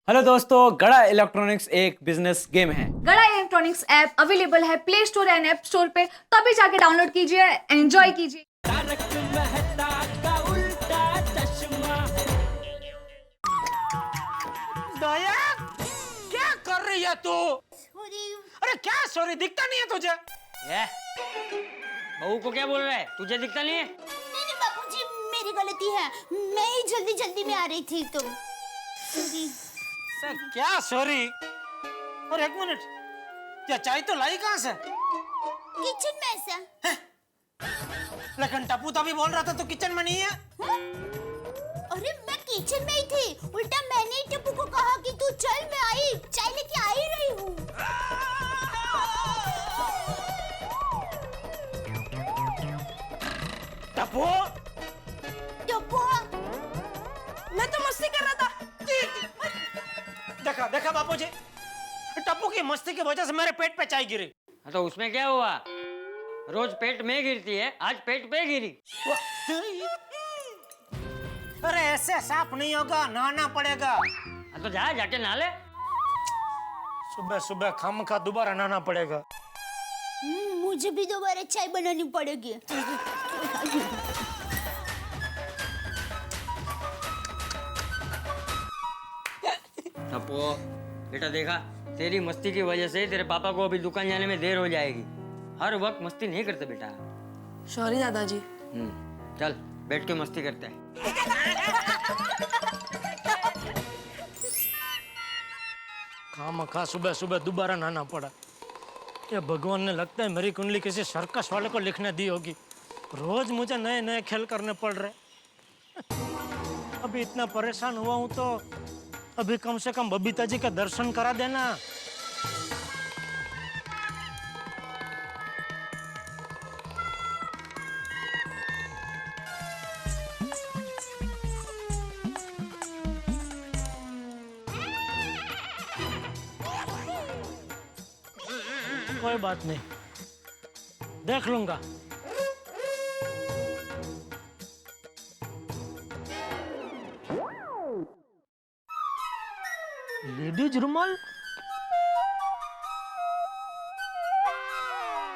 Hello दोस्तों, गड़ा electronics एक बिजनेस गेम है। गड़ा इलेक्ट्रॉनिक्स ऐप अवेलेबल है play store and app store पे, तभी जाके डाउनलोड कीजिए, एंजॉय कीजिए। दया, क्या कर रही है तू? सॉरी। अरे क्या सॉरी, दिखता नहीं है तुझे? ये बहू को क्या बोल रहा है? तुझे दिखता नहीं है? नहीं बापूजी, मेरी गलती है, मैं ही जल्दी जल्दी में आ रही थी तो सॉरी। सर क्या सॉरी? और एक मिनट, क्या चाय तो लाई कहाँ से? किचन में ऐसा। लेकिन टप्पू तो अभी बोल रहा था तो किचन में नहीं है। अरे मैं किचन में ही थी, उल्टा मैंने ही टप्पू को कहा कि तू चल, मैं आई चाय लेके आ ही रही हूँ। टप्पू, टप्पू, मैं तो मस्ती कर रहा था। देखा देखा बापूजी, टप्पू की मस्ती की वजह से मेरे पेट पे चाय गिरी। हाँ, तो उसमें क्या हुआ? रोज पेट में गिरती है, आज पेट पे गिरी। अरे ऐसे साफ नहीं होगा, नहाना पड़ेगा। हाँ, तो जा जाके नहा ले। सुबह सुबह खामखा दोबारा नहाना पड़ेगा। मुझे भी दोबारा चाय बनानी पड़ेगी। टप्पू, बेटा देखा, तेरी मस्ती की वजह से तेरे पापा को अभी दुकान जाने में देर हो जाएगी। हर वक्त मस्ती नहीं करते बेटा। सॉरी दादाजी। चल बैठ के मस्ती करते हैं। खामखा सुबह सुबह दोबारा नहाना पड़ा। ये भगवान ने लगता है मेरी कुंडली किसी सर्कस वाले को लिखने दी होगी। रोज मुझे नए नए खेल करने पड़ रहे। अभी इतना परेशान हुआ हूं तो अभी कम से कम बबीता जी का दर्शन करा देना। कोई बात नहीं, देख लूंगा। लेडीज रुमाल,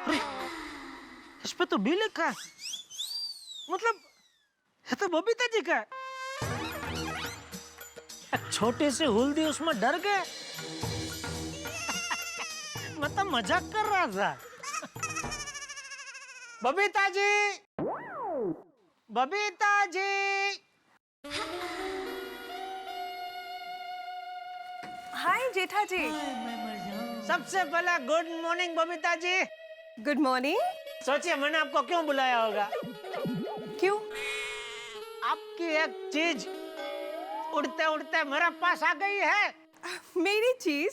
अरे, इस पे तो बी लिखा है, मतलब ये तो बबीता जी का है। छोटे से हुल्दी उसमें डर गए। मैं तो मजाक कर रहा था। बबीता जी, बबीता जी। हाय जेठा जी। सबसे पहले good morning Babita ji. Good morning. सोचिए मैंने आपको क्यों बुलाया होगा। क्यों? आपकी एक चीज उड़ते उड़ते मेरे पास आ गई है। मेरी चीज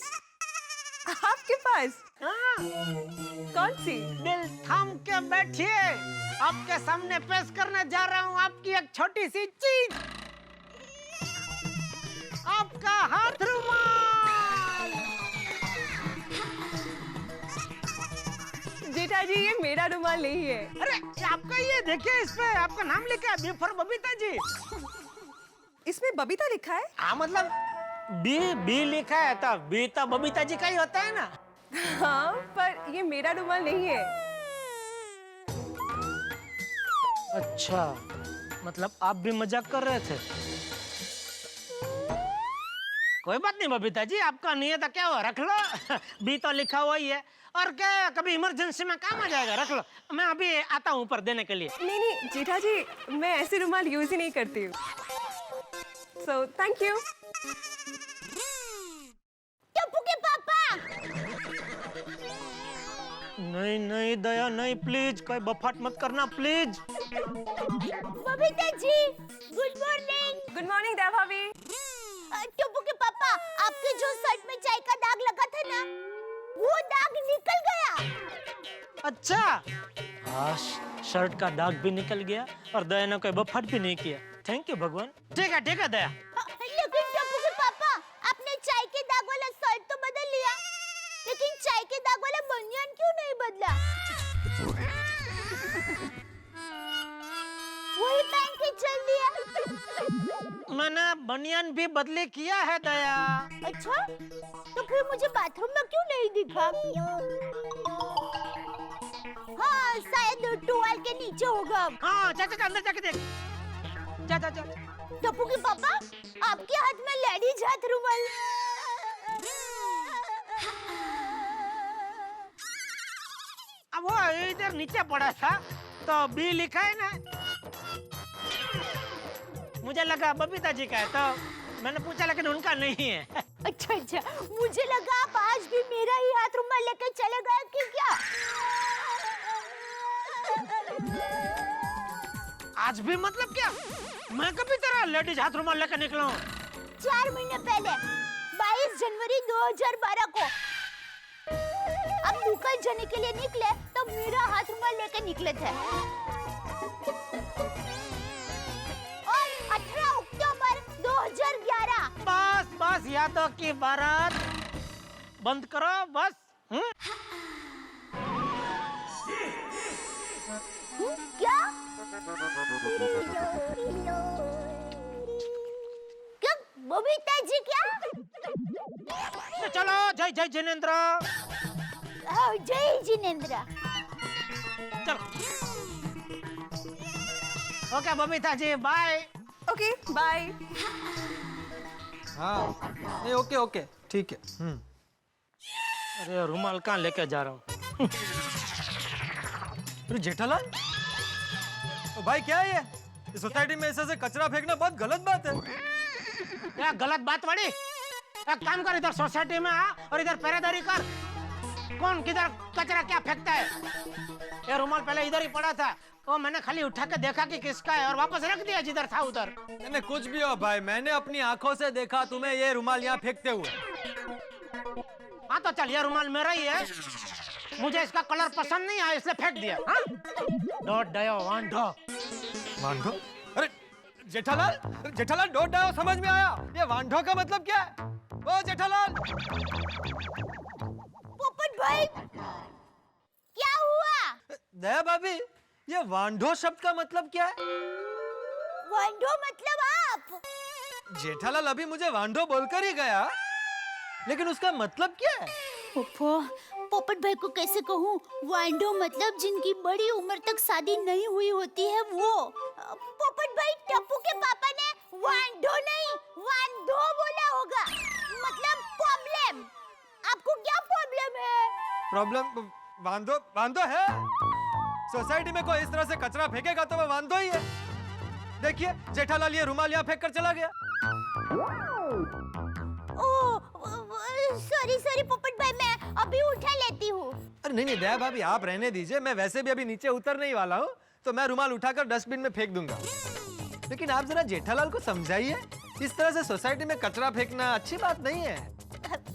आपके पास? हाँ, कौन सी? दिल थाम के बैठिए, आपके सामने पेश करने जा रहा हूँ आपकी एक छोटी सी चीज, आपका हाथ रुमाल। जेठा जी, ये मेरा रुमाल नहीं है। अरे ये आपका, ये देखिए इस पे आपका नाम लिखा है, बी फॉर बबीता जी। इसमें बबीता लिखा है? हाँ मतलब बी लिखा है तो बी तो बबीता जी का ही होता है ना। हाँ, पर ये मेरा रुमाल नहीं है। अच्छा, मतलब आप भी मजाक कर रहे थे। कोई बात नहीं बबीता जी, आपका नियत क्या हुआ, रख लो। बी तो लिखा हुआ ही है, और क्या कभी इमरजेंसी में काम आ जाएगा, रख लो। मैं अभी आता हूँ ऊपर देने के लिए। नहीं नहीं जेठा जी, मैं ऐसे रुमाल यूज ही नहीं करती हूँ। So thank you. टप्पू के पापा। नहीं नहीं दया नहीं, प्लीज कोई बफाट मत करना please. Babita ji, good morning. Good morning देव भाभी। टप्पू के पापा, आपके जो शर्ट में चाय का दाग लगा था ना, वो दाग निकल गया। अच्छा, हाँ, शर्ट का दाग भी निकल गया और दया ने कोई बफाट भी नहीं किया। थैंक यू भगवान। ठीक है दया। लेकिन टप्पू के पापा, आपने चाय के दाग वाला शर्ट तो बदल लिया, लेकिन चाय के दाग वाला बनियान क्यों नहीं बदला? वही पहन के चल दिया। मैंने बनियान भी बदली किया है दया। अच्छा, तो फिर मुझे बाथरूम में क्यों नहीं दिखा? हाँ, शायद टॉवल के नीचे होगा। हाँ, जा अंदर जाके देख। जा। टप्पू के पापा, आपके हाथ में लेडीज हाथ रुमाल। अब वो इधर नीचे पड़ा था तो बी लिखा है ना, मुझे लगा बबीता जी का है तो मैंने पूछा, लेकिन उनका नहीं है। अच्छा, मुझे लगा आप आज भी मेरा ही हाथ रुमाल लेकर चले गए कि क्या? आज भी मतलब क्या? मैं कभी तेरा लेडीज हाथ रुमाल लेकर निकला हूँ? 4 महीने पहले 22 जनवरी 2012 को आप दुकान जाने के लिए निकले तो मेरा हाथ रुमाल लेकर निकले थे। और 18 अक्टूबर 2011 बस यादों की बारात बंद करो बस। क्या? क्या बबीता जी क्या? चलो जय जिनेंद्र। जय जिनेंद्र। चलो okay Babita ji, bye. Okay bye. हाँ नहीं, ओके ठीक है। अरे रुमाल कहाँ लेके जा रहा हूँ? अरे जेठालाल, तो भाई क्या है ये? इस सोसाइटी में ऐसे कचरा फेंकना बहुत गलत बात है। क्या गलत बात बड़ी? एक काम कर, इधर सोसाइटी में आ और इधर पहरेदारी कर। कौन किधर कचरा क्या फेंकता है? ये रुमाल पहले इधर ही पड़ा था, वो मैंने खाली उठा के देखा कि किसका है और वापस रख दिया जिधर था उधर। मैंने कुछ भी हो भाई, मैंने अपनी आंखों से देखा तुम्हें ये रुमाल यहाँ फेंकते हुए। हाँ तो चल, ये रुमाल मेरा ही है, मुझे इसका कलर पसंद नहीं आया इसलिए फेंक दिया। हाँ? डॉट डायो वांडो। वांडो? अरे जेठालाल डोट डायो समझ में आया, ये वांडो का मतलब क्या है? ओ जेठालाल, पोपट भाई, क्या हुआ? दया भाभी, ये वांडो शब्द का मतलब क्या है? वांडो मतलब आप? जेठालाल अभी मुझे वांडो बोलकर ही गया, लेकिन उसका मतलब क्या है? पोपट भाई को कैसे कहूँ? वांडो मतलब जिनकी बड़ी उम्र तक शादी नहीं हुई होती है वो। पोपट भाई, टप्पू के पापा ने वांडो नहीं वांडो बोला होगा, मतलब प्रॉब्लम। आपको क्या प्रॉब्लम है? प्रॉब्लम? वांदो है? सोसाइटी में कोई इस तरह से कचरा फेंकेगा तो वो वांदो ही है। देखिए जेठालाल ये रुमाल यहाँ फेंक कर चला गया। सॉरी पोपट भाई, मैं अभी उठा लेती हूँ। अरे नहीं दया भाभी, आप रहने दीजिए, मैं वैसे भी अभी नीचे उतरने ही वाला हूँ, तो मैं रुमाल उठाकर डस्टबिन में फेंक दूंगा। लेकिन आप जरा जेठालाल को समझाइए, इस तरह से सोसाइटी में कचरा फेंकना अच्छी बात नहीं है।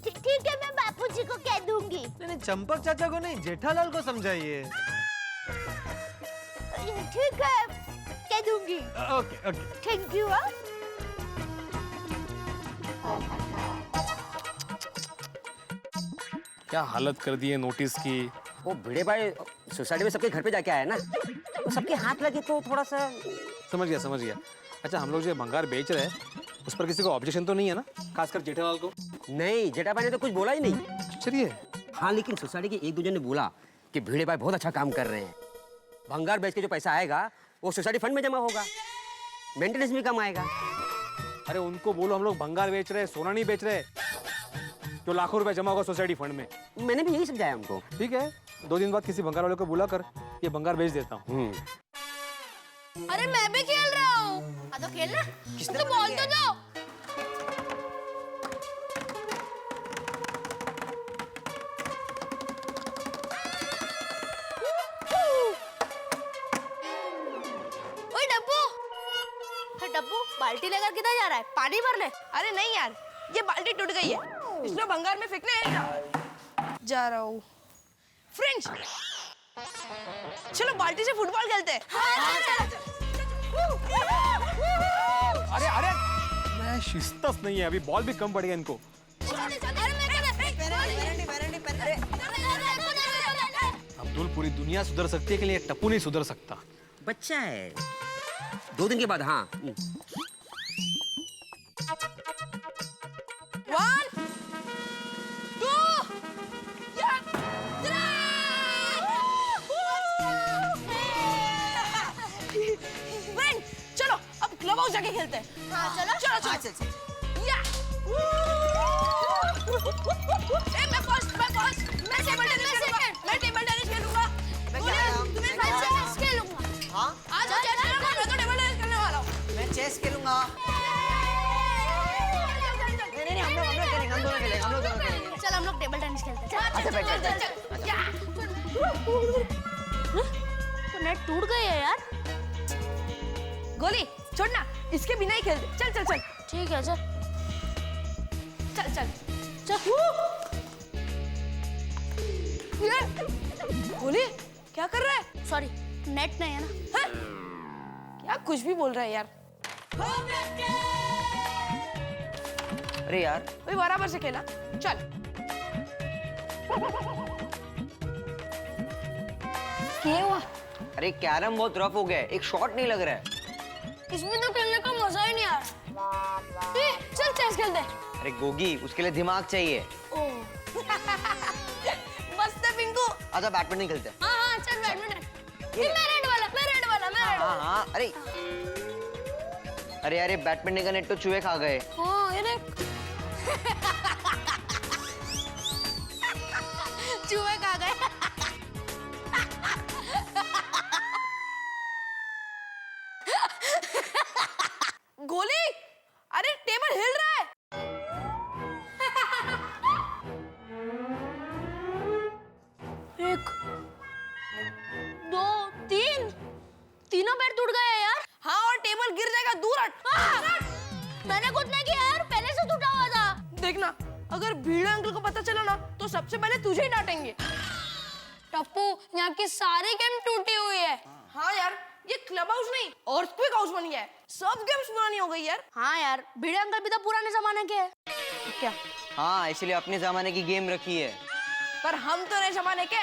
ठीक है, मैं बापूजी को कह दूंगी। नहीं, चंपक चाचा को नहीं, जेठालाल को समझाइए। ठीक है, कह दूंगी। Okay thank you. क्या हालत कर दी है नोटिस की। वो भिड़े भाई सोसाइटी में सबके घर पे जाके आया ना, तो सबके हाथ लगे तो थोड़ा सा। समझ गया। अच्छा, हम लोग जो भंगार बेच रहे हैं उस पर किसी को ऑब्जेक्शन तो नहीं है ना, खासकर जेठालाल को? नहीं, जेठा भाई ने तो कुछ बोला ही नहीं। चलिए। हाँ, लेकिन सोसाइटी के एक दो जन ने बोला कि भिड़े भाई बहुत अच्छा काम कर रहे हैं। भंगार बेच के जो पैसा आएगा वो सोसाइटी फंड में जमा होगा, मेंटेनेंस भी कम आएगा। अरे उनको बोलो हम लोग भंगार बेच रहे हैं, सोना नहीं बेच रहे, जो लाखों रुपए जमा होगा सोसाइटी फंड में। मैंने भी यही समझाया उनको। ठीक है, 2 दिन बाद किसी भंगार वाले को बुला कर ये भंगार बेच देता हूँ। अरे मैं भी खेल रहा हूँ। तो खेलना, तो बोल तो दो। ओए डब्बू बाल्टी लेकर किधर जा रहा है? पानी भर ले। अरे नहीं यार, ये बाल्टी टूट गई है, इसमें भंगार में फेंकने जा रहा हूँ। फ्रेंड्स, चलो बाल्टी से फुटबॉल खेलते हैं। अरे मैं शिस्तस नहीं है, अभी बॉल भी कम पड़ गया इनको। अब्दुल, पूरी दुनिया सुधर सकती है कि ये टप्पू नहीं सुधर सकता। बच्चा है, 2 दिन के बाद। हाँ, 1 2 या 3 फ्रेंड चलो अब क्लब हाउस जाके खेलते हैं। हाँ चलो चलो चलो या मैं फर्स्ट मैं टेबल टेनिस खेलूंगा तुम्हें चेस खेलूंगा। हाँ आ जाओ चेस खेलूंगा मैं तो टेबल टेनिस खेलने वाला हूँ। मैं चेस खेलूंगा। नहीं हम लोग खेलेंगे, हम दोनों खेलेंगे। चल हम लोग टेबल टेनिस खेलते हैं। अच्छा बैठ या तो नेट टूट गई है यार। गोली छोड़ना इसके बिना ही खेलते। चल चल चल ठीक है चल चल चल चल। ये गोली क्या कर रहा है? सॉरी नेट नहीं है ना। हाँ? क्या कुछ भी बोल रहा है यार। अरे यार भाई बराबर से खेला। चल क्या हुआ? अरे कैरम बहुत रफ हो गया है, एक शॉट नहीं लग रहा है। इसमें तो खेलने का मजा ही नहीं आ रहा। चल चेस खेलते हैं। अरे गोगी उसके लिए दिमाग चाहिए। मस्त है पिंकू। आजा बैडमिंटन खेलते हैं। हाँ चल बैडमिंटन। मैं रेड वाला। हाँ अरे अरे यार बैडमिंटन का नेट तो चूहे खा गए। हाँ ये देख चूहे खा गए। गोली अरे टेबल हिल रहा है। एक दो तीन तीनों पैर टूट गए यार। हाँ और टेबल गिर जाएगा। दूर हट। मैंने कुछ नहीं किया यार, पहले से टूटा हुआ था। देखना अगर भीड़े अंकल को पता चला ना तो सबसे पहले तुझे ही डांटेंगे। टप्पू यहाँ की सारी गेम टूटी हुई है। हाँ यार ये क्लब हाउस नहीं अर्थक्वेक हाउस बन गया है। सब गेम्स पुरानी हो गई यार। हाँ यार भिड़े अंकल भी तो पुराने जमाने के हैं। क्या? हाँ इसलिए अपने जमाने की गेम रखी है। पर हम तो नए जमाने के।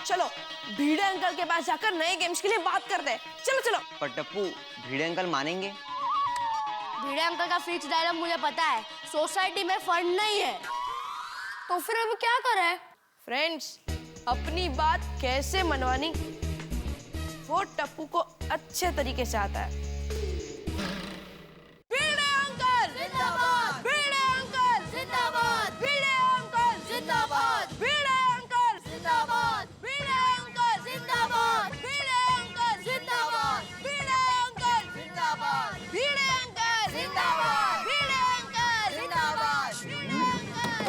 चलो भीड़े अंकल के पास जाकर नए गेम्स के लिए बात करते हैं। चलो चलो। पर टप्पू भिड़े अंकल मानेंगे? भिड़े अंकल का फिक्स डायलॉग मुझे पता है, सोसाइटी में फंड नहीं है। तो फिर अभी क्या करें? फ्रेंड्स अपनी बात कैसे मनवानी वो टप्पू को अच्छे तरीके से आता है। भिड़े अंकल जिंदाबाद। भिड़े अंकल जिंदाबाद। भिड़े अंकल जिंदाबाद। भिड़े अंकल जिंदाबाद। भिड़े अंकल जिंदाबाद। भिड़े अंकल जिंदाबाद। भिड़े अंकल जिंदाबाद। भिड़े अंकल जिंदाबाद। भिड़े अंकल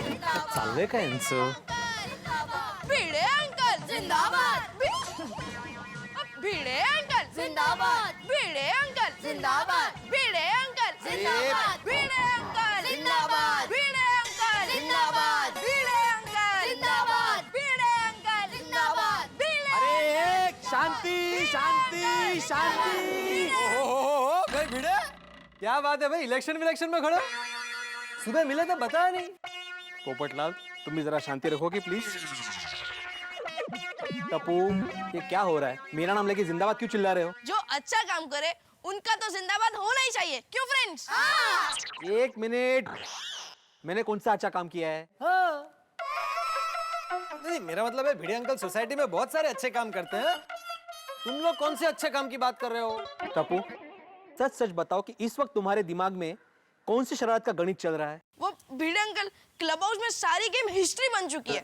जिंदाबाद। चाललंय काय यांचं? भिड़े अंकल जिंदाबाद। भिड़े अंकल जिंदाबाद। भिड़े अंकल जिंदाबाद। भिड़े अंकल जिंदाबाद। भिड़े अंकल जिंदाबाद। भिड़े अंकल जिंदाबाद। भिड़े अंकल जिंदाबाद। भिड़े अंकल जिंदाबाद। भिड़े अरे शांति शांति शांति। ओहो भाई भिड़े, क्या बात है भाई, इलेक्शन में खड़े सुबह मिले तो बताया नहीं। पोपटलाल तुम भी जरा शांति रखोगे प्लीज। टप्पू ये क्या हो रहा है? मेरा नाम लेके जिंदाबाद क्यों चिल्ला रहे हो? जो अच्छा काम करे उनका तो जिंदाबाद होना ही चाहिए। क्यों फ्रेंड्स? एक मिनट, मैंने कौन सा अच्छा काम किया है? हाँ नहीं मेरा मतलब है भिड़े अंकल सोसाइटी में बहुत सारे अच्छे काम करते हैं। तुम लोग कौन से अच्छे काम की बात कर रहे हो? टप्पू सच सच बताओ कि इस वक्त तुम्हारे दिमाग में कौन सी शरारत का गणित चल रहा है? वो भिड़े अंकल क्लब हाउस में सारी गेम हिस्ट्री बन चुकी है।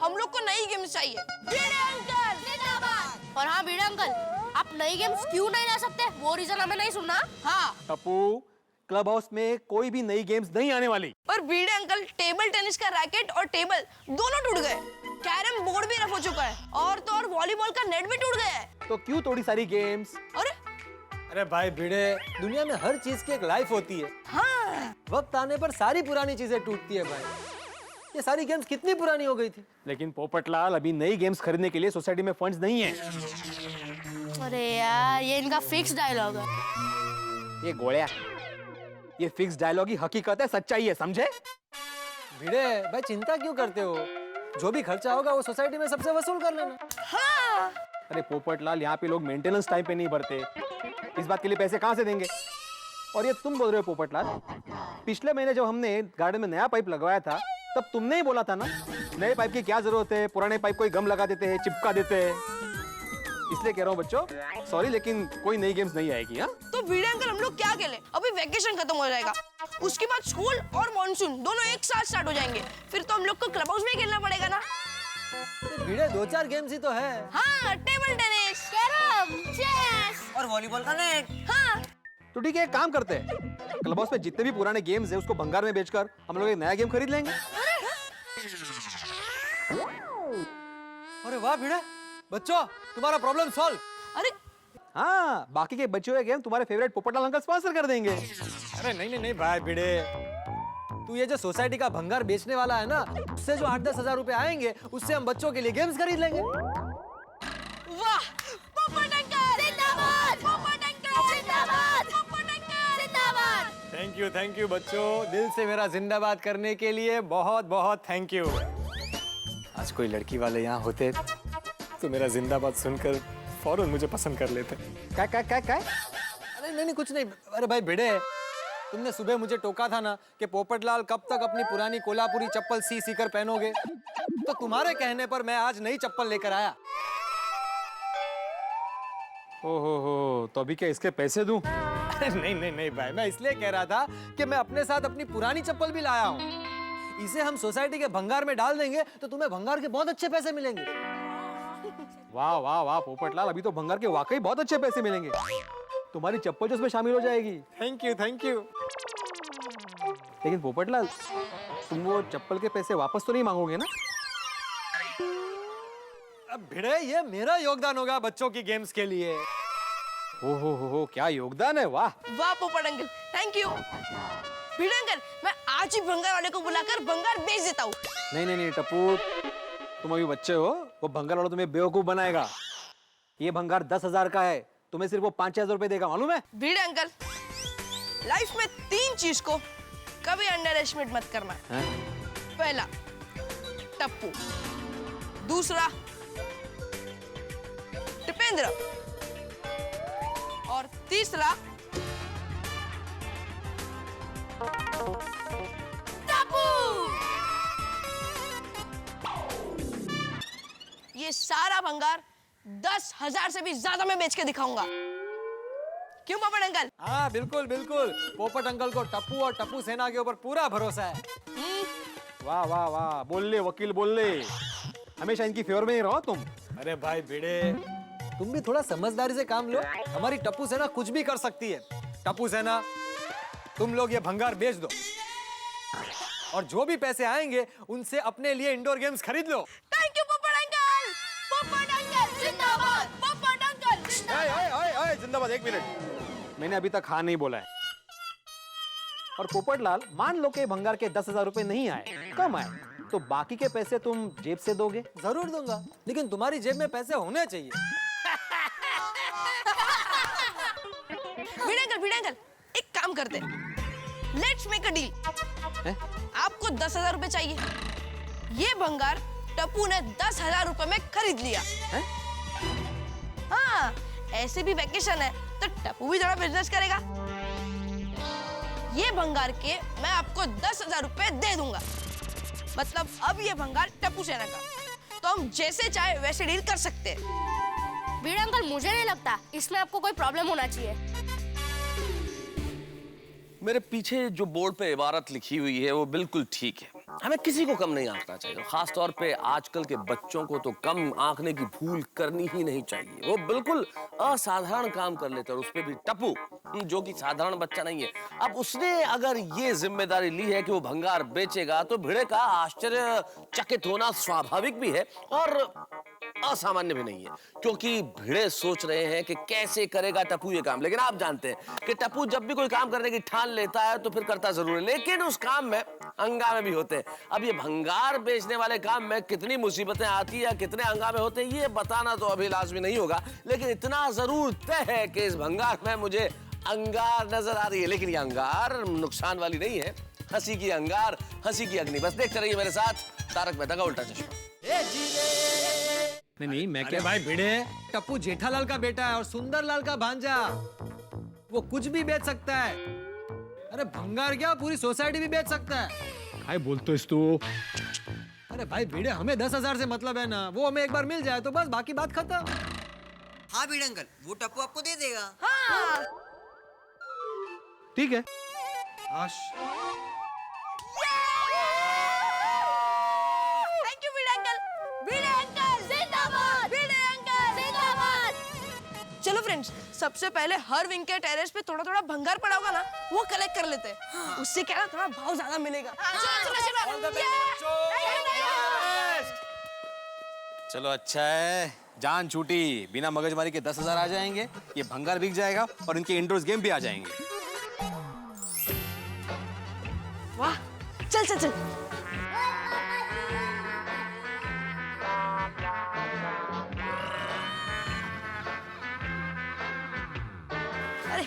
हम लोग को नई गेम चाहिए। भिड़े अंकल जिंदाबाद। और हाँ भिड़े अंकल, आप नई गेम्स क्यों नहीं ला सकते? वो रीजन हमें नहीं सुनना। हाँ टप्पू क्लब हाउस में कोई भी नई गेम्स नहीं आने वाली। पर भिड़े अंकल टेबल टेनिस का रैकेट और टेबल दोनों टूट गए। कैरम बोर्ड भी रफ हो चुका है और तो और वॉलीबॉल का नेट भी टूट गया है। तो क्यों थोड़ी सारी गेम्स? अरे भाई भिड़े, दुनिया में हर चीज की एक लाइफ होती है। हाँ वक्त आने पर सारी पुरानी चीजें टूटती है भाई। ये सारी गेम्स कितनी पुरानी हो गई थी। लेकिन पोपटलाल अभी नई गेम्स खरीदने के लिए सोसाइटी में फंड्स नहीं है। अरे यार ये इनका फिक्स डायलॉग है। ये गोळ्या, ये फिक्स डायलॉग ही हकीकत है, सच्चाई है, समझे? भिड़े भाई चिंता क्यों करते हो? जो भी खर्चा होगा वो सोसाइटी में सबसे वसूल कर लेना। हाँ अरे पोपटलाल यहाँ पे लोग मेंटेनेंस टाइम पे नहीं भरते, इस बात के लिए पैसे कहाँ से देंगे? और ये तुम बोल रहे हो पोपटलाल पिछले महीने जब हमने गार्डन में नया पाइप लगवाया था तब तुमने ही बोला था ना नए पाइप की क्या जरूरत है, पुराने पाइप को ही गम लगा देते हैं, चिपका देते हैं। इसलिए कह रहा हूँ बच्चों, सॉरी लेकिन कोई नई गेम्स नहीं आएगी। हाँ तो भिड़े अंकल हम लोग क्या खेले? अभी वैकेशन खत्म हो जाएगा, उसके बाद स्कूल और मॉनसून दोनों एक साथ स्टार्ट हो जाएंगे, फिर तो हम लोग को क्लब हाउस में खेलना पड़ेगा ना। भिड़े 2-4 गेम्स ही तो है। हाँ, टेबल टेनिस, कैरम, चेस और वॉलीबॉल का नेट। हाँ तो ठीक है, एक काम करते हैं, क्लब हाउस में जितने भी पुराने गेम्स है उसको भंगार में बेचकर हम लोग एक नया गेम खरीद लेंगे। अरे वाह भिड़े, बच्चों तुम्हारा प्रॉब्लम सॉल्व। अरे हाँ, बाकी के बचे हुए गेम तुम्हारे फेवरेट पोपटलाल अंकल स्पॉन्सर कर देंगे। अरे नहीं भाई भिड़े, तू ये जो सोसाइटी का भंगार बेचने वाला है ना, उससे जो 8-10 हजार रुपए आएंगे उससे हम बच्चों के लिए गेम्स खरीद लेंगे। वाह, पोपट अंकल जिंदाबाद, पोपट अंकल जिंदाबाद, पोपट अंकल जिंदाबाद। थैंक यू बच्चों, दिल से मेरा जिंदाबाद करने के लिए बहुत बहुत थैंक यू। आज कोई लड़की वाले यहाँ होते तो मेरा जिंदाबाद सुनकर फौरन मुझे पसंद कर लेते। क्या? अरे नहीं कुछ नहीं। अरे भाई भिड़े, तुमने सुबह मुझे टोका था ना कि पोपटलाल कब तक अपनी पुरानी कोल्हापुरी चप्पल सी कर पहनोगे, तो तुम्हारे कहने पर मैं आज नई चप्पल लेकर आया। ओहो, तो अभी क्या इसके पैसे दूं? अरे नहीं भाई, मैं इसलिए कह रहा था कि मैं अपने साथ अपनी पुरानी चप्पल भी लाया हूँ। इसे हम सोसाइटी के भंगार में डाल देंगे तो तुम्हें भंगार के बहुत अच्छे पैसे मिलेंगे। वाह वाह वाह पोपटलाल, अभी तो भंगार के वाकई बहुत अच्छे पैसे मिलेंगे। तुम्हारी चप्पल जो उसमें शामिल हो जाएगी। Thank you. लेकिन पोपटलाल, तुम वो चप्पल के पैसे वापस तो नहीं मांगोगे ना? अब भिड़े, ये मेरा योगदान होगा बच्चों की गेम्स के लिए। हो, क्या योगदान है, वाह। वाह पोपट uncle, thank you. Bhide uncle, मैं आज ही भंगार वाले को बुलाकर भंगार बेच देता हूँ। नहीं टप्पू, तुम अभी बच्चे हो, वो भंगार वाला तुम्हें बेवकूफ बनाएगा। ये भंगार 10,000 का है, तुम्हें सिर्फ वो 5,000 रुपए देगा, मालूम है? भिड़े अंकल, लाइफ में 3 चीज को कभी अंडर एस्टिमेट मत करना है। पहला टप्पू, दूसरा टिपेंद्र, और तीसरा टप्पू। ये सारा भंगार 10,000 से भी ज्यादा में बेच के दिखाऊंगा। क्यों पोपट अंकल? हाँ बिल्कुल। पोपट अंकल को टप्पू और टप्पू सेना के ऊपर पूरा भरोसा है। वाह वाह वाह, बोल ले वकील, बोल ले। हमेशा इनकी फेवर में ही रहो तुम। अरे भाई भिड़े, तुम भी थोड़ा समझदारी से काम लो। हमारी टप्पू सेना कुछ भी कर सकती है। टप्पू सेना, तुम लोग ये भंगार बेच दो और जो भी पैसे आएंगे उनसे अपने लिए इंडोर गेम्स खरीद लो। थैंक यू पोपट अंकल। पोपट अंकल जिंदाबाद, पोपट अंकल जिंदाबाद। जिंदाबाद। 1 मिनट, मैंने अभी तक हाँ नहीं बोला है। और पोपटलाल, मान लो कि भंगार के 10,000 रुपए नहीं आए, कम आए, तो बाकी के पैसे तुम जेब से दोगे? जरूर दूंगा, लेकिन तुम्हारी जेब में पैसे होने चाहिए। भिड़े अंकल, एक काम करते हैं, लेट्स मेक अ डील। आपको 10,000 रुपए चाहिए, ये भंगार टप्पू ने 10,000 रुपए में खरीद लिया। हाँ, ऐसे भी वैकेशन है तो टप्पू भी थोड़ा बिजनेस करेगा। ये भंगार के मैं आपको 10,000 रुपए दे दूंगा, मतलब अब ये भंगार टप्पू सेना का, तो हम जैसे चाहे वैसे डील कर सकते हैं। भिड़े अंकल, मुझे नहीं लगता इसमें आपको कोई प्रॉब्लम होना चाहिए। मेरे पीछे जो बोर्ड पे इबारत लिखी हुई है वो बिल्कुल ठीक है। हमें किसी को कम नहीं आंकना चाहिए, खास तौर पे आजकल के बच्चों को तो कम आंकने की भूल करनी ही नहीं चाहिए। वो बिल्कुल असाधारण काम कर लेते हैं, और उस पे भी टप्पू, जो कि साधारण बच्चा नहीं है। अब उसने अगर ये जिम्मेदारी ली है कि वो भंगार बेचेगा, तो भिड़े का आश्चर्यचकित होना स्वाभाविक भी है और असामान्य भी नहीं है, क्योंकि भिड़े सोच रहे हैं कि कैसे करेगा टप्पू ये काम। लेकिन आप जानते हैं कि टप्पू जब भी कोई काम करने की ठान लेता है तो फिर करता जरूर है, लेकिन उस काम में हंगामे भी होते हैं। अब ये भंगार बेचने वाले काम में कितनी मुसीबतें आती है, कितने हंगामे होते हैं, ये बताना तो अभी लाजमी नहीं होगा, लेकिन इतना जरूर तय है कि इस भंगार में मुझे अंगार नजर आ रही है। लेकिन ये अंगार नुकसान वाली नहीं है, हंसी की अंगार, हंसी की अग्नि। बस देखते रहिए मेरे साथ तारक मेहता का उल्टा चश्मा। नहीं, मैं क्या भाई भिड़े, टप्पू जेठालाल का बेटा है और सुंदरलाल का भांजा, वो कुछ भी बेच सकता है। अरे भंगार क्या, पूरी सोसाइटी भी बेच सकता है। काय बोलतोयस तू? अरे भाई भिड़े, हमें 10,000 से मतलब है ना, वो हमें एक बार मिल जाए तो बस, बाकी बात खत्म। हाँ भिड़े अंकल, वो टप्पू आपको दे देगा। ठीक है। आश, thank you Bhide uncle. Bhide uncle जिंदाबाद, भिड़े अंकल जिंदाबाद। चलो फ्रेंड्स, सबसे पहले हर विंग के टेरेस पे थोड़ा थोड़ा भंगार पड़ा होगा ना, वो कलेक्ट कर लेते हैं। उससे क्या ना, थोड़ा भाव ज्यादा मिलेगा। चलो अच्छा है, जान छूटी, बिना मगजमारी के 10,000 आ जाएंगे, ये भंगार बिक जाएगा और इनके इंडोर्स गेम भी आ जाएंगे। वाह, चल चल चल। अरे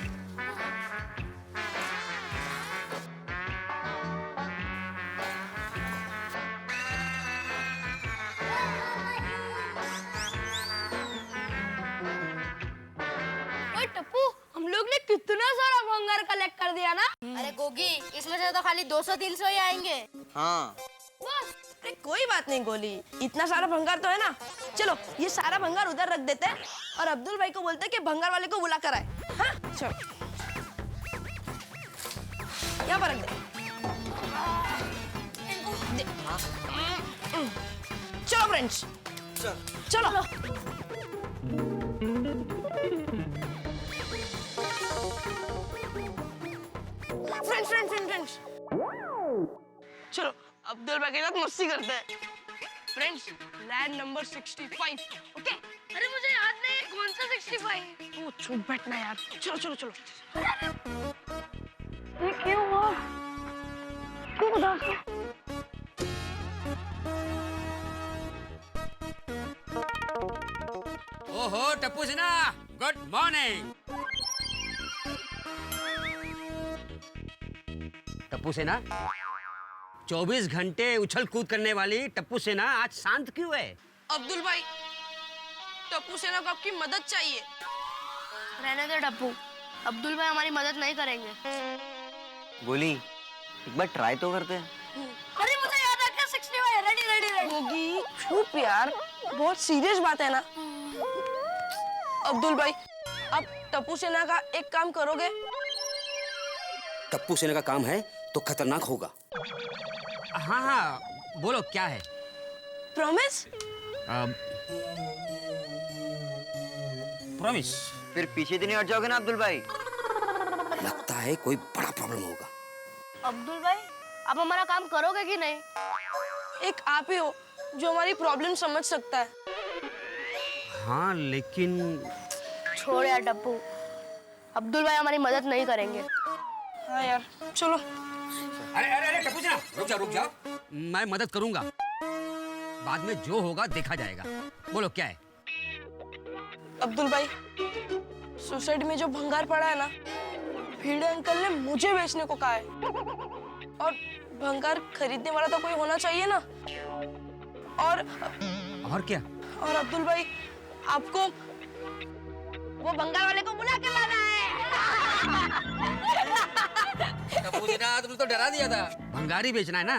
ओए टप्पू, हम लोग ने कितना सारा भंगार कलेक्ट कर दिया ना। अरे गोगी, इसमें से तो खाली 200-300 ही आएंगे। हाँ बस। अरे कोई बात नहीं गोली, इतना सारा भंगार तो है ना। चलो ये सारा भंगार उधर रख देते हैं और अब्दुल भाई को बोलते हैं कि भंगार वाले को बुला कर आए। हाँ चलो, यहाँ पर रख दे। चलो फ्रेंड्स, चलो। फ्रेंड्स चलो अब्दुल भाई के साथ मस्ती करते हैं। Friends, land number 65, okay? अरे मुझे याद नहीं कौन सा 65। ओ चुप बैठना यार। चलो चलो चलो। ये क्यों हुआ? क्यों उदास हो? ओहो टप्पू सिन्हा, गुड मॉर्निंग। टप्पू सिन्हा, 24 घंटे उछल कूद करने वाली टप्पू सिन्हा आज शांत क्यों है? अब्दुल भाई, टप्पू सेना को आपकी मदद चाहिए। रहने दे टप्पू, अब्दुल भाई हमारी मदद नहीं करेंगे। गोली, एक बार ट्राई तो करते हैं। अरे मुझे याद आ गया 65। रेडी। होगी, चुप यार, बहुत सीरियस बात है ना। अब्दुल भाई, आप टप्पू सेना का एक काम करोगे? टप्पू सिन्हा का काम है तो खतरनाक होगा। हाँ हाँ, बोलो क्या है? प्रॉमिस? प्रॉमिस। फिर पीछे तो नहीं हट जाओगे ना अब्दुल भाई? लगता है कोई बड़ा प्रॉब्लम होगा। अब्दुल भाई, आप हमारा काम करोगे कि नहीं? एक आप ही हो जो हमारी प्रॉब्लम समझ सकता है। हाँ लेकिन छोड़ यार टप्पू, अब्दुल भाई हमारी मदद नहीं करेंगे। हाँ यार, चलो। अरे टप्पू सिन्हा, रुक जाओ। मैं मदद करूंगा, बाद में जो होगा देखा जाएगा। बोलो क्या है? अब्दुल भाई, सोसाइटी में जो भंगार पड़ा है ना, भिड़े अंकल ने मुझे बेचने को कहा है। और भंगार खरीदने वाला तो कोई होना चाहिए ना। और क्या? और अब्दुल भाई, आपको वो भंगार वाले को बुला के लाना है। टप्पू सिन्हा, तुमने तो डरा दिया था। भंगारी बेचना है ना?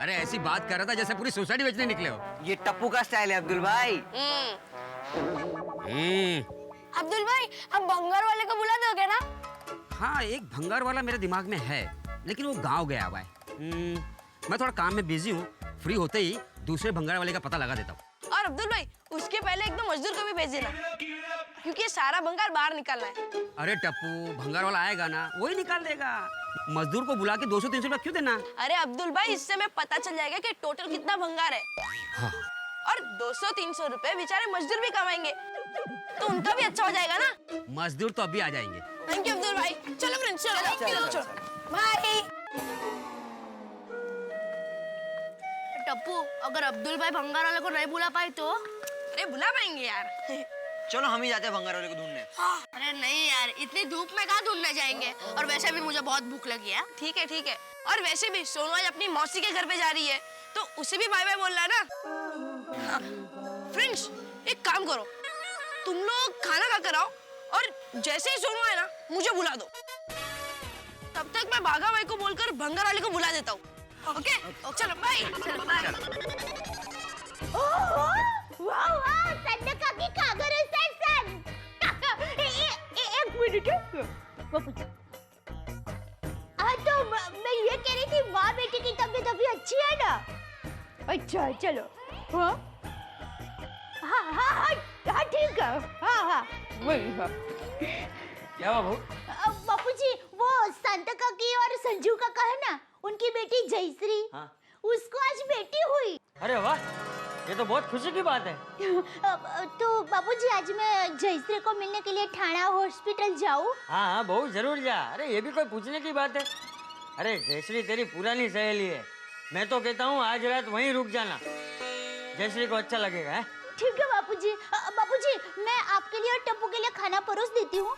अरे ऐसी बात कर रहा था जैसे पूरी सोसाइटी बेचने निकले हो। ये टप्पू का स्टाइल है अब्दुल भाई। अब्दुल भाई, आप भंगार वाले को बुला दोगे ना? हाँ, एक भंगार वाला मेरे दिमाग में है, लेकिन वो गांव गया हुआ है। मैं थोड़ा काम में बिजी हूँ, फ्री होते ही दूसरे भंगार वाले का पता लगा देता हूँ। और अब्दुल भाई, उसके पहले एक दो मजदूर को भी भेज देना, क्योंकि ये सारा भंगार बाहर निकालना है। अरे टप्पू, भंगार वाला आएगा ना, वही निकाल देगा। मजदूर को बुला के 200-300 रुपया क्यों देना? अरे अब्दुल भाई, इससे हमें पता चल जाएगा कि टोटल कितना भंगार है। हाँ। और 200-300 रुपए बेचारे मजदूर भी कमाएंगे, तो उनका भी अच्छा हो जाएगा ना। मजदूर तो अभी आ जाएंगे। थैंक यू अब्दुल भाई। चलो फ्रेंड्स, चलो। बाय। टप्पू, अगर अब्दुल भाई भंगार वाले को नहीं बुला पाए तो? अरे बुला पाएंगे यार। चलो हम ही जाते हैं भंगार वाले को ढूंढने। अरे नहीं यार, इतनी धूप में कहाँ ढूंढने जाएंगे? और वैसे भी मुझे बहुत भूख लगी है। ठीक है। और वैसे भी सोनू आज अपनी मौसी के घर पे जा रही है, तो उसे भी बाय बाय बोलना है ना। हाँ। फ्रेंड्स, एक काम करो, तुम लोग खाना खा कर आओ और जैसे ही सोनू आए ना, मुझे बुला दो। तब तब तक मैं बाघा भाई को बोलकर भंगार वाले को बुला देता हूँ। ओके चलो बाय। चलो बाय। वाह वाह संडे काकी कागर सेशन काका एक मिनट बापूजी। तो मैं ये कह रही थी माँ बेटी की तबीयत अभी अच्छी है ना? अच्छा चलो। हाँ हाँ हाँ हाँ ठीक है। हाँ हाँ वही हाँ। क्या हुआ बहू? बापूजी वो संता काकी और संजू काका है ना, उनकी बेटी जयश्री। हाँ। उसको आज बेटी हुई। अरे वाह, ये तो बहुत खुशी की बात है। तो बाबूजी आज मैं जयश्री को मिलने के लिए ठाणा हॉस्पिटल जाऊँ? हाँ हाँ बहू जरूर जा। अरे ये भी कोई पूछने की बात है? अरे जयश्री तेरी पुरानी सहेली है, मैं तो कहता हूँ आज रात वहीं रुक जाना, जयश्री को अच्छा लगेगा। है ठीक है बापूजी। बापूजी मैं आपके लिए और टप्पू के लिए खाना परोस देती हूँ,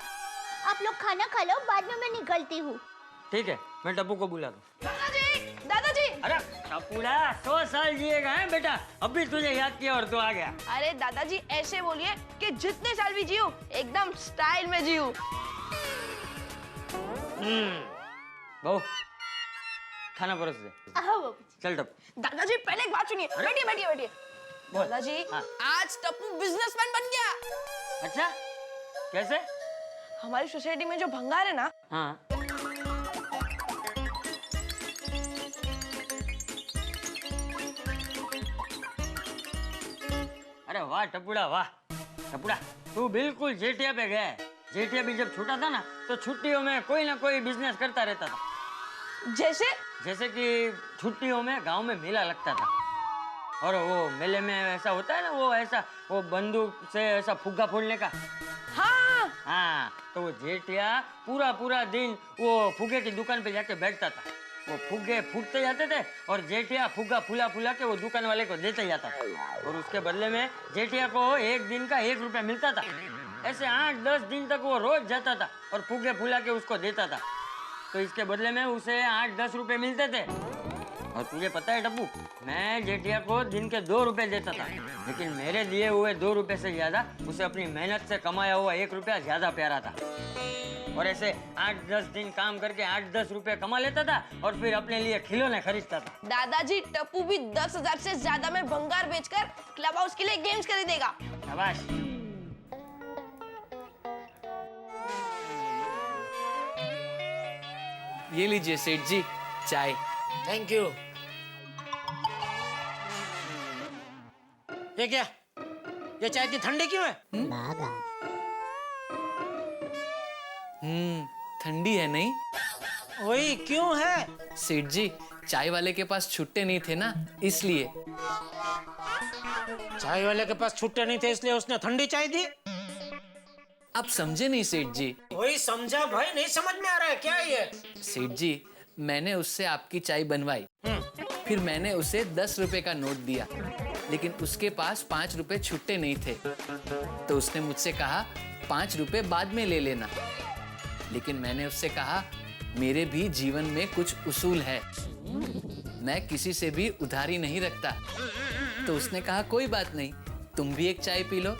आप लोग खाना खा लो, बाद में मैं निकलती हूँ। ठीक है, मैं टप्पू को बुला दूँ। दादाजी। अरे टप्पूड़ा 100 साल जिएगा है बेटा, अभी तुझे याद किया और तू आ गया। अरे दादाजी ऐसे बोलिए कि जितने साल भी जियो एकदम स्टाइल में जियो। बहू खाना परोस दे। हाँ बापूजी। चल टप्पू। दादाजी पहले एक बात सुनिए। बैठिए बैठिए बैठिए। दादाजी हाँ। आज टप्पू बिजनेसमैन बन गया। अच्छा कैसे? हमारी सोसाइटी में जो भंगार है ना, हाँ अरे वाह टप्पूड़ा वाह। टप्पूड़ा तू बिल्कुल जेठिया पे गया है। जेठिया भी जब छोटा था ना तो छुट्टियों में कोई ना कोई बिजनेस करता रहता था। जैसे कि छुट्टियों में गांव में मेला लगता था और वो मेले में ऐसा होता है ना, वो ऐसा वो बंदूक से ऐसा फुग्गा फोड़ने का। हाँ हाँ तो वो जेठिया पूरा पूरा दिन वो फुग्गे की दुकान पे जाके बैठता था। वो फुग्गे फूटते जाते थे और जेठिया फुग्गा फुला फुला के वो दुकान वाले को देते जाता था और उसके बदले में जेठिया को एक दिन का 1 रुपया मिलता था। ऐसे 8-10 दिन तक वो रोज जाता था और फुग्गे फुला के उसको देता था, तो इसके बदले में उसे 8-10 रुपए मिलते थे। और तुझे पता है टप्पू, मैं जेठिया को दिन के 2 रुपए देता था, लेकिन मेरे दिए हुए 2 रुपए से ज्यादा उसे अपनी मेहनत से कमाया हुआ 1 रुपया ज्यादा प्यारा था। और ऐसे 8-10 दिन काम करके 8-10 रुपए कमा लेता था और फिर अपने लिए खिलौने खरीदता था। दादाजी टप्पू भी 10,000 से ज्यादा में भंगार बेचकर क्लब हाउस के लिए गेम्स खरीदेगा। शाबाश। ये लीजिए सेठ जी चाय। Thank you. ये क्या, ये चाय इतनी ठंडी क्यों है? ठंडी है नहीं? वही क्यों है? सेठ जी चाय वाले के पास छुट्टे नहीं थे ना, इसलिए। चाय वाले के पास छुट्टे नहीं थे इसलिए उसने ठंडी चाय दी? आप समझे नहीं सेठ जी। वही समझा भाई, नहीं समझ में आ रहा है क्या ये? सेठ जी मैंने उससे आपकी चाय बनवाई, फिर मैंने उसे 10 रुपए का नोट दिया, लेकिन उसके पास 5 रुपए छुट्टे नहीं थे, तो उसने मुझसे कहा 5 रुपए बाद में ले लेना। लेकिन मैंने उससे कहा मेरे भी जीवन में कुछ उसूल है, मैं किसी से भी उधारी नहीं रखता। तो उसने कहा कोई बात नहीं, तुम भी एक चाय पी लो।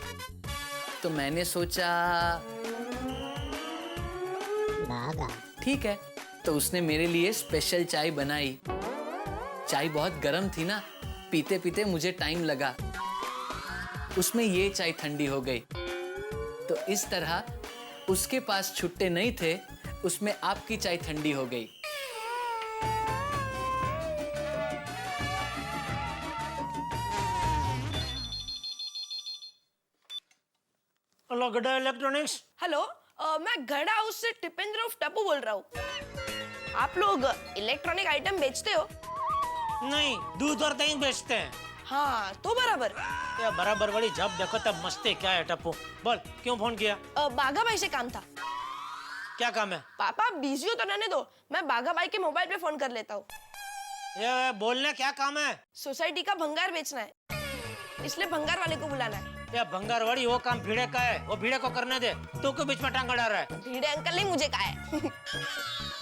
तो मैंने सोचा ठीक है, तो उसने मेरे लिए स्पेशल चाय बनाई। चाय बहुत गर्म थी ना, पीते पीते मुझे टाइम लगा, उसमें ये चाय ठंडी हो गई। तो इस तरह उसके पास छुट्टे नहीं थे, उसमें आपकी चाय ठंडी हो गई। हेलो गड्ढा इलेक्ट्रॉनिक्स। हेलो मैं गढ़ा हाउस से टिपेंद्र उर्फ टप्पू बोल रहा हूँ। आप लोग इलेक्ट्रॉनिक आइटम बेचते हो? नहीं, दूध और दही बेचते हैं। हाँ तो बराबर। ये बराबर वाली जब देखो तब मस्ती क्या है टप्पू? बोल क्यों फोन किया? बाघा भाई से काम था। क्या काम है? पापा बिजी हो तो रहने दो, मैं बाघा भाई के मोबाइल पे फोन कर लेता हूँ। ये बोलने क्या काम है? सोसाइटी का भंगार बेचना है, इसलिए भंगार वाले को बुलाना है। ये भंगारवाड़ी वो काम भीड़े का है, वो भीड़े को करने दे, तू क्यों बीच में टांग अड़ा रहा है? भीड़े अंकल ने मुझे कहा है।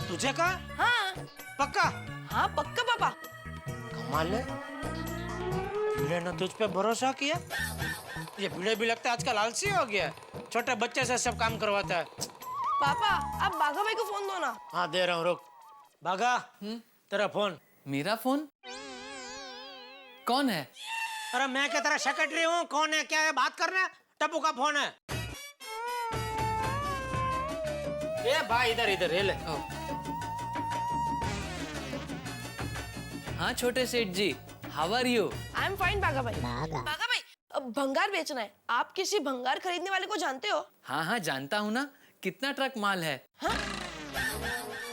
तुझे कहा? हाँ पक्का? हाँ पक्का पापा। कमाल है, भीड़े ने तुझ पे भरोसा किया। ये भीड़े भी लगता है आजकल आलसी हो गया, छोटे बच्चे से सब काम करवाता है। पापा आप बाघा भाई को फोन दो ना। हाँ दे रहा हूँ, रुक। भागा तेरा फोन। मेरा फोन? कौन है? अरे मैं क्या तेरा सेक्रेटरी हूँ? कौन है, क्या है, बात करना है? टप्पू का फोन है। ये भाई इधर इधर ये ले। हाँ छोटे सेठ ji, how are you? I am fine Bagha भाई। बागा भाई, अब भंगार बेचना है, आप किसी भंगार खरीदने वाले को जानते हो? हाँ हाँ जानता हूँ ना। कितना ट्रक माल है?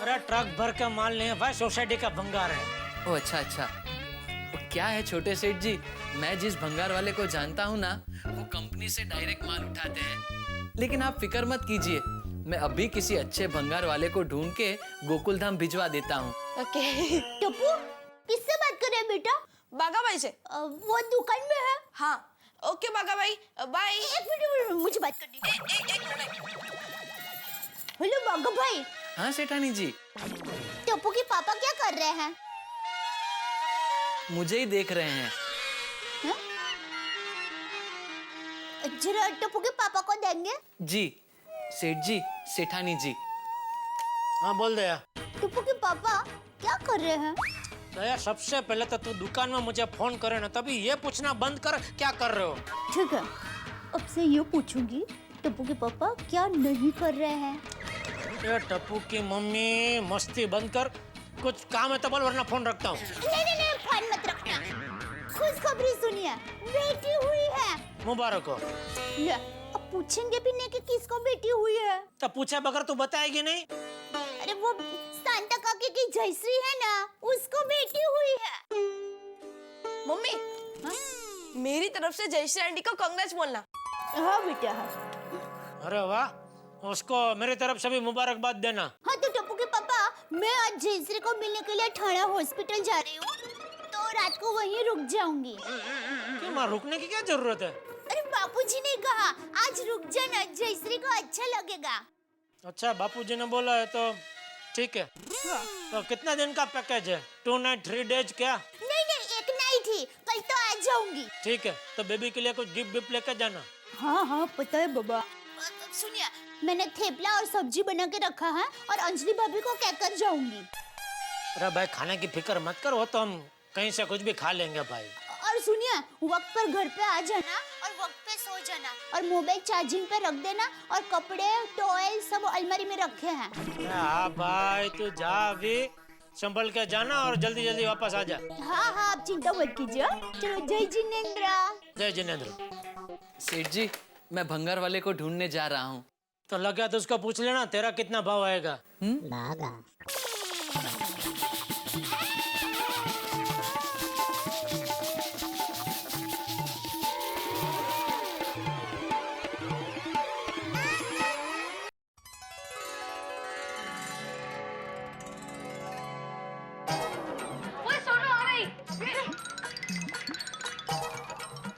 अरे ट्रक भर का माल नहीं है भाई, सोसाइटी का भंगार है। ओ अच्छा अच्छा। वो क्या है छोटे सेठ जी, मैं जिस भंगार वाले को जानता हूँ ना, वो कंपनी से डायरेक्ट माल उठाते हैं। लेकिन आप फिक्र मत कीजिए, मैं अभी किसी अच्छे भंगार वाले को ढूंढ के गोकुल धाम भिजवा देता हूँ। ओके। टप्पू किससे बात कर रहे हैं बेटा? बागा भाई से। वो दुकान में है। हाँ ओके बागा भाई, बाय। एक मिनट मुझे बात करनी है। एक मिनट। हेलो बागा भाई। हाँ सेठानी जी। टप्पू के पापा क्या कर रहे हैं? मुझे ही देख रहे हैं। जरा टप्पू के पापा को देंगे? जी सेठ जी, सेठानी जी। हाँ बोल दे। टप्पू के पापा क्या कर रहे हैं? दया, सबसे पहले तो तू दुकान में मुझे फोन करे ना, तभी ये पूछना बंद कर क्या कर रहे हो। ठीक है, अब से ये पूछूंगी टप्पू के पापा क्या नहीं कर रहे हैं। ये टप्पू की मम्मी मस्ती बंद कर, कुछ काम है तो बोल वरना फोन रखता हूँ। नहीं फोन मत रखना। खुशखबरी सुनिए, बेटी हुई है। मुबारक हो। ले, अब पूछेंगे भी नहीं कि किसको बेटी हुई है। तो पूछे बगैर तू बताएगी नहीं? अरे वो सांता काकी की जयश्री है ना, उसको बेटी हुई है। मम्मी, मेरी तरफ से जयश्री आंटी को कांग्रेस बोलना। हाँ बेटा हाँ। अरे वाह, उसको मेरी तरफ से भी मुबारकबाद देना। हाँ तो टप्पू के पापा, मैं आज जयश्री को मिलने के लिए ठाणा हॉस्पिटल जा रही हूँ, तो रात को वहीं रुक जाऊंगी। क्यों माँ, रुकने की क्या जरूरत है? अरे बापूजी ने कहा आज रुक जाना, जयश्री को अच्छा लगेगा। अच्छा बापूजी ने बोला है तो ठीक है। तो कितना दिन का पैकेज है? 2 नाइट 3 डेज क्या? नहीं एक नाइट ही, कल तो आ जाऊंगी। ठीक है, तो बेबी के लिए कुछ गिफ्ट विफ्ट लेकर जाना। हाँ पता है बाबा। सुनिए, मैंने थेपला और सब्जी बना के रखा है और अंजलि भाभी को कहकर जाऊंगी। अरे भाई खाने की फिक्र मत कर, वो तो हम कहीं से कुछ भी खा लेंगे भाई। और सुनिए, वक्त पर घर पे आ जाना और वक्त पे सो जाना, और मोबाइल चार्जिंग पे रख देना, और कपड़े टॉयल सब अलमारी में रखे हैं। हाँ भाई तू जा, अभी संभल के जाना और जल्दी जल्दी वापस आ जा। हाँ आप चिंता मत कीजिए। चलो जय जिनेंद्र। जय जिनेंद्र। सेठ जी, मैं भंगार वाले को ढूंढने जा रहा हूँ। तो लगा तो उसको पूछ लेना तेरा कितना भाव आएगा।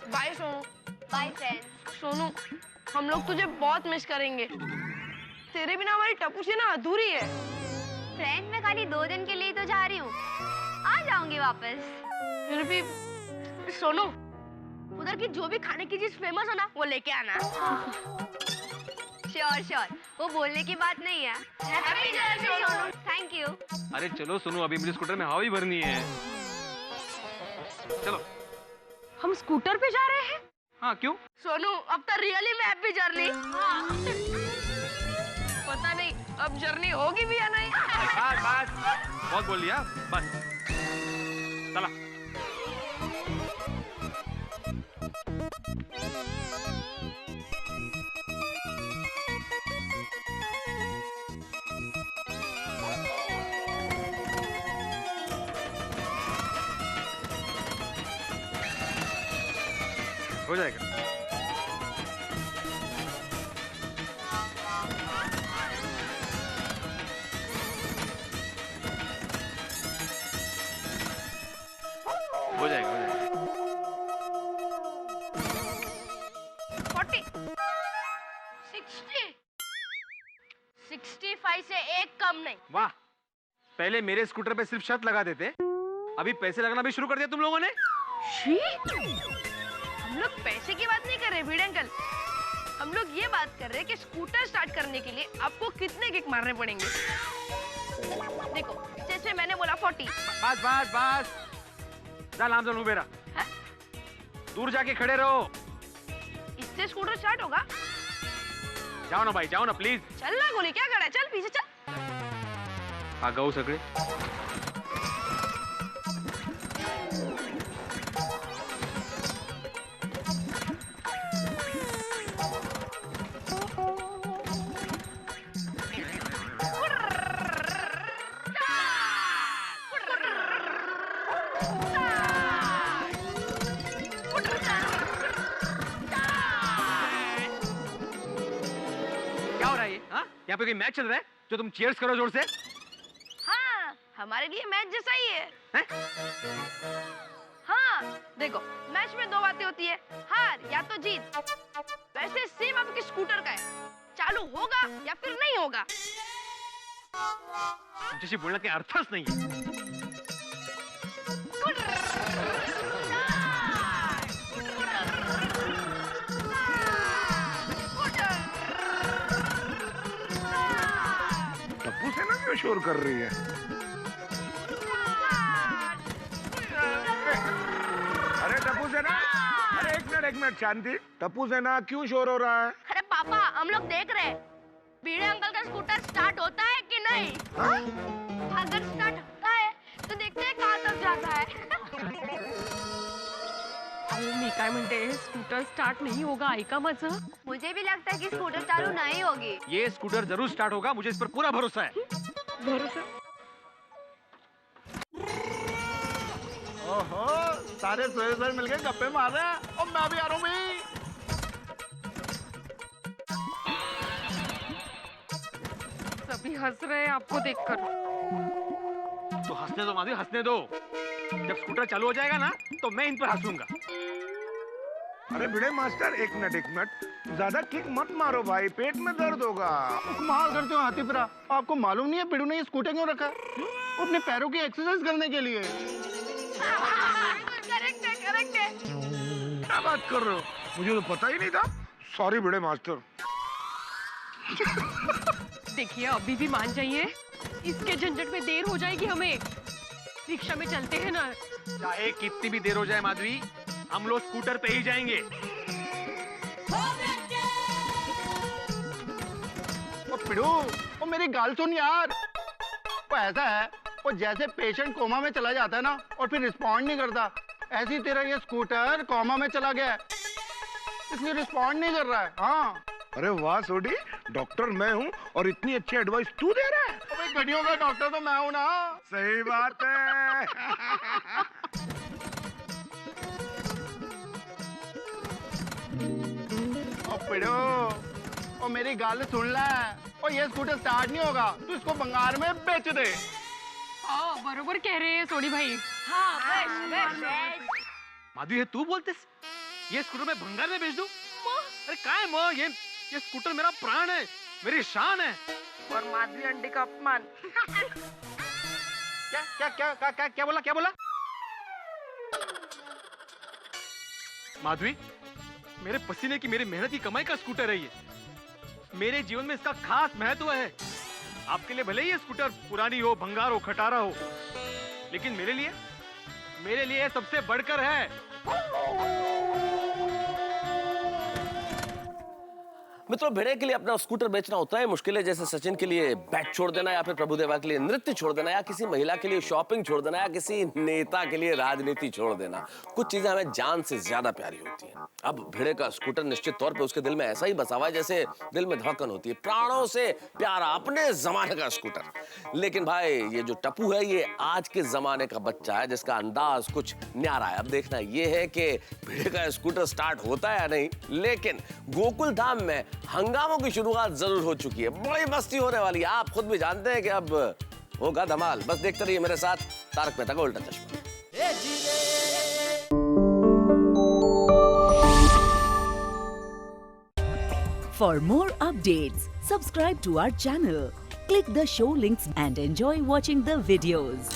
Bye Sonu. Bye friends. Sonu, हम लोग तुझे बहुत मिस करेंगे। तेरे बिना हमारी टप्पू सी ना अधूरी है। फ्रेंड, मैं खाली 2 दिन के लिए तो जा रही हूँ, आ जाऊंगी वापस। फिर भी सोनू, उधर की जो भी खाने की चीज फेमस है ना, वो लेके आना। श्योर, वो बोलने की बात नहीं है। Happy journey Sonu. Thank you. अरे चलो सुनो, अभी मेरे स्कूटर में हवा भी भरनी है। चलो। हम स्कूटर पे जा रहे हैं? हाँ क्यों? सोनू, अब तो रियली में हैप्पी जर्नी। पता नहीं अब जर्नी होगी भी या नहीं। बस बहुत बोल लिया, बस चला। हो जाएगा। हो जाएगा 40, 60, 65 से एक कम नहीं। वाह, पहले मेरे स्कूटर पे सिर्फ शर्त लगा देते, अभी पैसे लगना भी शुरू कर दिया तुम लोगों ने। हम लोग पैसे की बात नहीं कर रहे भिड़े अंकल, हम लोग ये बात कर रहे हैं कि स्कूटर स्टार्ट करने के लिए आपको कितने किक मारने पड़ेंगे। देखो, जैसे से मैंने बोला 40। बस बस बस, जा लाम जल बेरा, दूर जाके खड़े रहो। इससे स्कूटर स्टार्ट होगा? जाओ ना भाई, जाओ ना प्लीज। चल ना गोली, क्या खड़ा है, चल पीछे चल। आगाऊ सगळे। क्या हो रहा है ये? हाँ? यहाँ पे कोई मैच चल रहा है जो तुम चीयर्स करो जोर से? हाँ, हमारे लिए मैच जैसा ही है। हैं? हाँ, देखो मैच में दो बातें होती है, हार या तो जीत। वैसे सेम आपके स्कूटर का है, चालू होगा या फिर नहीं होगा। जैसे बोलने के अर्थस नहीं है। टप्पू से ना क्यों शोर कर रही है? अरे टप्पू से ना, अरे एक मिनट शांति, टप्पू से ना क्यों शोर हो रहा है? अरे पापा, हम लोग देख रहे हैं भिड़े अंकल का स्कूटर स्टार्ट होता है कि नहीं। अगर स्टार्ट होता है तो देखते हैं कहाँ तक जाता है। मी काय म्हणते, स्कूटर स्टार्ट नहीं होगा, ऐका माझं। मुझे भी लगता है कि स्कूटर चालू नहीं होगी। ये स्कूटर जरूर स्टार्ट होगा, मुझे इस पर पूरा भरोसा है। भरोसा? ओहो, सारे सोए मिल के गप्पे मार रहे हैं और मैं भी आ रहा हूँ भाई। सभी हंस रहे हैं आपको देखकर। तो हंसने दो माधवी, हंसने दो। जब स्कूटर चालू हो जाएगा ना तो मैं इन पर हंसूंगा। अरे भिड़े मास्टर, एक मिनट, ज्यादा किक मत मारो भाई, पेट में दर्द होगा। कमाल करते हो हाथी फिरा, आपको मालूम नहीं है पिड़ू ने ये स्कूटर क्यों रखा? वो अपने पैरों की एक्सरसाइज करने के लिए। करेक्ट है। क्या बात कर रहे हो? मुझे तो पता ही नहीं था। सॉरी भिड़े मास्टर। देखिए अभी भी मान जाइए, इसके झंझट में देर हो जाएगी हमें। रिक्शा में चलते हैं ना। चाहे कितनी भी देर हो जाए माधवी, हम लोग स्कूटर पे ही जाएंगे। ओ पिड़ू, ओ मेरी गाल सुन यार। वो ऐसा है, वो जैसे पेशेंट कोमा में चला जाता है ना और फिर रिस्पॉन्ड नहीं करता, ऐसी तेरा ये स्कूटर कोमा में चला गया है, इसलिए रिस्पॉन्ड नहीं कर रहा है। हाँ। अरे वाह सोडी, डॉक्टर मैं हूँ और इतनी अच्छी एडवाइस तू दे रहा है। भाई घड़ियों का डॉक्टर तो मैं हूँ ना। सही बात है। ओ पिड़ू, ओ मेरी गाल सुन ले, और ये स्कूटर स्टार्ट नहीं होगा तो इसको बंगाल में बेच दे। हाँ बरोबर कह रहे हैं सोनी भाई। हाँ बस। माधवी, है तू बोलते ये स्कूटर मैं भंगार में बेच दूं? अरे क्या है माँ, ये स्कूटर मेरा प्राण है, मेरी शान है। और माधवी आंटी का अपमान। क्या बोला? माधवी, मेरे पसीने की, मेरी मेहनत की कमाई का स्कूटर है ये। मेरे जीवन में इसका खास महत्व है। आपके लिए भले ही ये स्कूटर पुरानी हो, भंगार हो, खटारा हो, लेकिन मेरे लिए सबसे बढ़कर है। मित्रों, भिड़े के लिए अपना स्कूटर बेचना उतना ही मुश्किल है जैसे सचिन के लिए बैट छोड़ देना, या फिर प्रभुदेवा के लिए नृत्य छोड़ देना, या किसी महिला के लिए शॉपिंग छोड़ देना, या किसी नेता के लिए राजनीति छोड़ देना। कुछ चीजें हमें जान से ज्यादा प्यारी होती हैं। अब भिड़े का स्कूटर निश्चित तौर पे उसके दिल में ऐसा ही बसा हुआ है जैसे दिल में धड़कन होती है, प्राणों से प्यारा अपने जमाने का स्कूटर। लेकिन भाई, ये जो टप्पू है ये आज के जमाने का बच्चा है जिसका अंदाज कुछ न्यारा है। अब देखना ये है कि भिड़े का स्कूटर स्टार्ट होता है या नहीं, लेकिन गोकुल धाम में हंगामों की शुरुआत जरूर हो चुकी है। बड़ी मस्ती होने वाली है, आप खुद भी जानते हैं कि अब होगा धमाल। बस देखते रहिए मेरे साथ तारक मेहता का उल्टा चश्मा। For more updates, subscribe to our channel, click the show links and enjoy watching the videos.